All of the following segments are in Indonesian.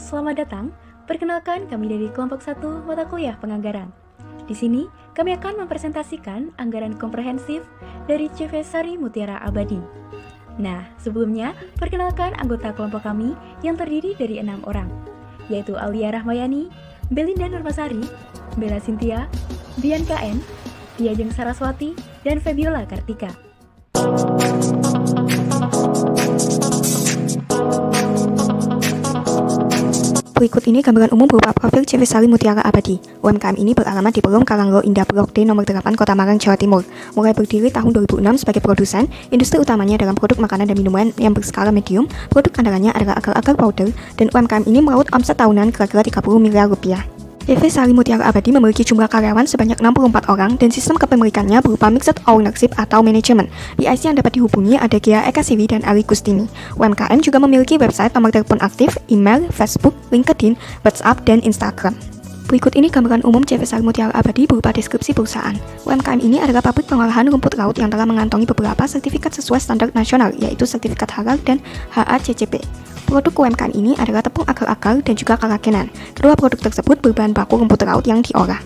selamat datang. Perkenalkan, kami dari kelompok 1 mata kuliah penganggaran. Di sini, kami akan mempresentasikan anggaran komprehensif dari CV Sari Mutiara Abadi. Nah, sebelumnya, perkenalkan anggota kelompok kami yang terdiri dari 6 orang, yaitu Alia Rahmayani, Belinda Nurmasari, Bella Cynthia, Bianca N, Diajeng Saraswati, dan Febiola Kartika. Berikut ini gambaran umum berupa profil CV Sari Mutiara Abadi. UMKM ini beralamat di Perum Karanglo Indah Blok D nomor 8 Kota Malang, Jawa Timur. Mulai berdiri tahun 2006 sebagai produsen, industri utamanya dalam produk makanan dan minuman yang berskala medium, produk andalannya adalah agar-agar powder, dan UMKM ini meraup omset tahunan kira-kira 30 miliar rupiah. CV Sari Mutiara Abadi memiliki jumlah karyawan sebanyak 64 orang dan sistem kepemilikannya berupa mixed ownership atau manajemen. Di IC yang dapat dihubungi ada Gia Eka Siwi dan Ali Gustini. UMKM juga memiliki website, nomor telepon aktif, email, Facebook, LinkedIn, WhatsApp, dan Instagram. Berikut ini gambaran umum CV Sari Mutiara Abadi berupa deskripsi perusahaan. UMKM ini adalah pabrik pengolahan rumput laut yang telah mengantongi beberapa sertifikat sesuai standar nasional, yaitu sertifikat halal dan HACCP. Produk UMKM ini adalah tepung agar-agar dan juga kerakenan. Kedua produk tersebut berbahan baku rumput laut yang diolah.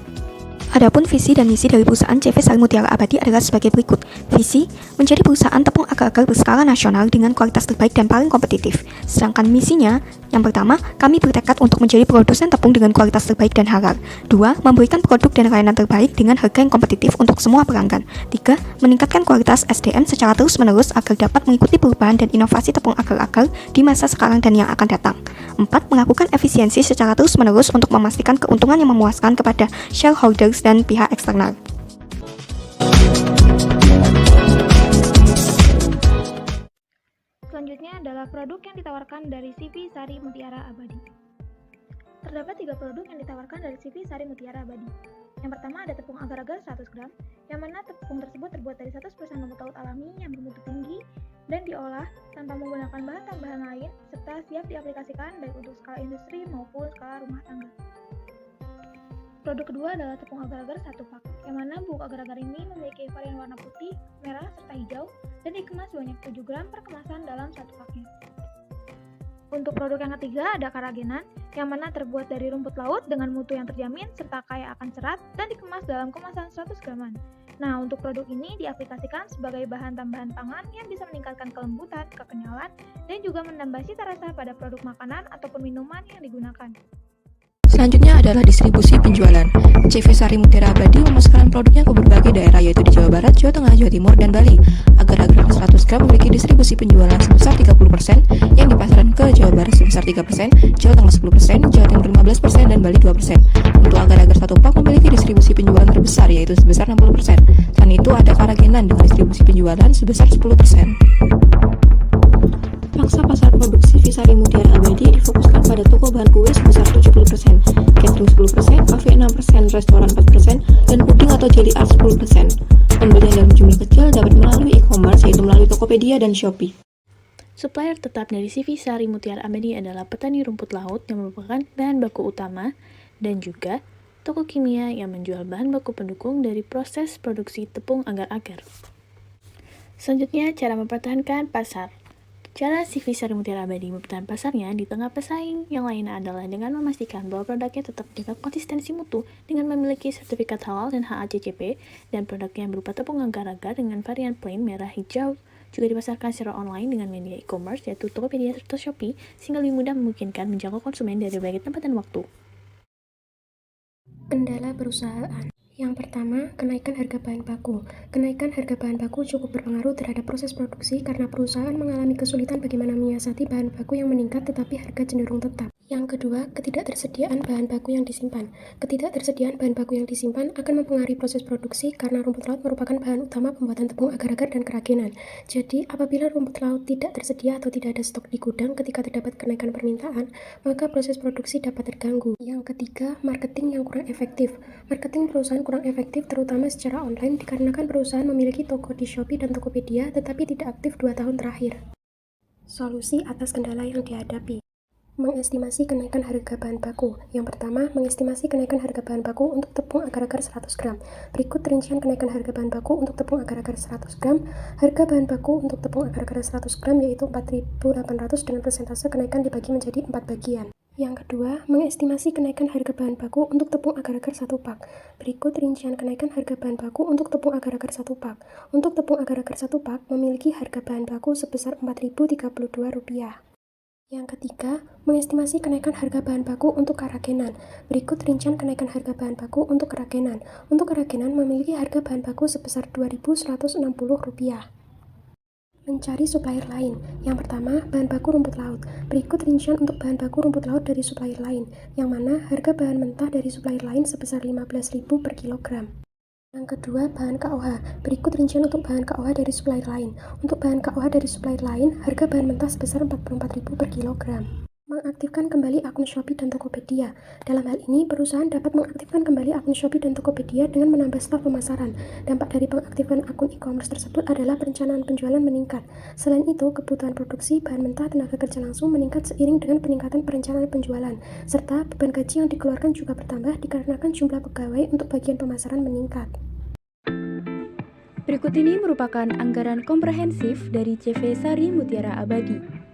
Adapun visi dan misi dari perusahaan CV Sari Mutiara Abadi adalah sebagai berikut. Visi, menjadi perusahaan tepung agar-agar berskala nasional dengan kualitas terbaik dan paling kompetitif. Sedangkan misinya, yang pertama, kami bertekad untuk menjadi produsen tepung dengan kualitas terbaik dan halal. 2. Memberikan produk dan layanan terbaik dengan harga yang kompetitif untuk semua pelanggan. 3. Meningkatkan kualitas SDM secara terus-menerus agar dapat mengikuti perubahan dan inovasi tepung agar-agar di masa sekarang dan yang akan datang. 4. Melakukan efisiensi secara terus-menerus untuk memastikan keuntungan yang memuaskan kepada shareholders dan pihak eksternal. Selanjutnya adalah produk yang ditawarkan dari CV Sari Mutiara Abadi. Terdapat 3 produk yang ditawarkan dari CV Sari Mutiara Abadi. Yang pertama ada tepung agar-agar 100 gram, yang mana tepung tersebut terbuat dari 100% rumput laut alami yang bermutu tinggi dan diolah tanpa menggunakan bahan tambahan lain, serta siap diaplikasikan baik untuk skala industri maupun skala rumah tangga. Produk kedua adalah tepung agar-agar 1 pak, yang mana bubuk agar-agar ini memiliki varian warna putih, merah, serta hijau, dan dikemas sebanyak 7 gram per kemasan dalam 1 paknya. Untuk produk yang ketiga ada karagenan, yang mana terbuat dari rumput laut dengan mutu yang terjamin serta kaya akan serat dan dikemas dalam kemasan 100 graman. Nah, untuk produk ini diaplikasikan sebagai bahan tambahan pangan yang bisa meningkatkan kelembutan, kekenyalan, dan juga menambah cita rasa pada produk makanan ataupun minuman yang digunakan. Selanjutnya adalah distribusi penjualan. CV Sari Mutiara Abadi memasarkan produknya ke berbagai daerah yaitu di Jawa Barat, Jawa Tengah, Jawa Timur, dan Bali. Agar-agar 100 gram memiliki distribusi penjualan sebesar 30% yang dipasarkan ke Jawa Barat sebesar 3%, Jawa Tengah 10%, Jawa Timur 15%, dan Bali 2%. Untuk agar-agar 1 pak memiliki distribusi penjualan terbesar yaitu sebesar 60%. Selain itu ada karagenan dengan distribusi penjualan sebesar 10%. Pangsa pasar produk CV Sari Mutiara Abadi difokuskan pada toko bahan kue sebesar 70%, catering 10%, kafe 6%, restoran 4%, dan puding atau jelly art 10%. Pembelian dalam jumlah kecil dapat melalui e-commerce yaitu melalui Tokopedia dan Shopee. Supplier tetap dari CV Sari Mutiara Abadi adalah petani rumput laut yang merupakan bahan baku utama dan juga toko kimia yang menjual bahan baku pendukung dari proses produksi tepung agar-agar. Selanjutnya, cara mempertahankan pasar. Cara CV Sari Mutiara Abadi mempertahankan pasarnya di tengah pesaing yang lainnya adalah dengan memastikan bahwa produknya tetap menjaga konsistensi mutu dengan memiliki sertifikat halal dan HACCP, dan produknya berupa tepung agar-agar dengan varian plain merah hijau juga dipasarkan secara online dengan media e-commerce yaitu Tokopedia serta Shopee sehingga lebih mudah memungkinkan menjangkau konsumen dari berbagai tempat dan waktu. Kendala perusahaan. Yang pertama, kenaikan harga bahan baku. Kenaikan harga bahan baku cukup berpengaruh terhadap proses produksi karena perusahaan mengalami kesulitan bagaimana menyiasati bahan baku yang meningkat tetapi harga cenderung tetap. Yang kedua, ketidaktersediaan bahan baku yang disimpan. Ketidaktersediaan bahan baku yang disimpan akan mempengaruhi proses produksi karena rumput laut merupakan bahan utama pembuatan tepung agar-agar dan keragenan. Jadi, apabila rumput laut tidak tersedia atau tidak ada stok di gudang ketika terdapat kenaikan permintaan, maka proses produksi dapat terganggu. Yang ketiga, marketing yang kurang efektif. Marketing perusahaan kurang efektif terutama secara online dikarenakan perusahaan memiliki toko di Shopee dan Tokopedia tetapi tidak aktif 2 tahun terakhir. Solusi atas kendala yang dihadapi. Mengestimasi kenaikan harga bahan baku. Yang pertama, mengestimasi kenaikan harga bahan baku untuk tepung agar-agar 100 gram. Berikut rincian kenaikan harga bahan baku untuk tepung agar-agar 100 gram. Harga bahan baku untuk tepung agar-agar 100 gram yaitu 4.800 dengan persentase kenaikan dibagi menjadi 4 bagian. Yang kedua, mengestimasi kenaikan harga bahan baku untuk tepung agar-agar 1 pak. Berikut rincian kenaikan harga bahan baku untuk tepung agar-agar 1 pak. Untuk tepung agar-agar 1 pak memiliki harga bahan baku sebesar Rp4.032. Yang ketiga, mengestimasi kenaikan harga bahan baku untuk keragenan. Berikut rincian kenaikan harga bahan baku untuk keragenan. Untuk keragenan memiliki harga bahan baku sebesar Rp2.160. Mencari supplier lain. Yang pertama, bahan baku rumput laut. Berikut rincian untuk bahan baku rumput laut dari supplier lain, yang mana harga bahan mentah dari supplier lain sebesar Rp15.000 per kilogram. Yang kedua, bahan KOH. Berikut rincian untuk bahan KOH dari supplier lain. Untuk bahan KOH dari supplier lain, harga bahan mentah sebesar Rp44.000 per kilogram. Mengaktifkan kembali akun Shopee dan Tokopedia. Dalam hal ini, perusahaan dapat mengaktifkan kembali akun Shopee dan Tokopedia dengan menambah staf pemasaran. Dampak dari pengaktifan akun e-commerce tersebut adalah perencanaan penjualan meningkat. Selain itu, kebutuhan produksi bahan mentah tenaga kerja langsung meningkat seiring dengan peningkatan perencanaan penjualan, serta beban gaji yang dikeluarkan juga bertambah dikarenakan jumlah pegawai untuk bagian pemasaran meningkat. Berikut ini merupakan anggaran komprehensif dari CV Sari Mutiara Abadi.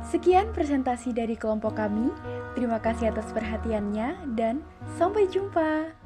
Sekian presentasi dari kelompok kami. Terima kasih atas perhatiannya dan sampai jumpa.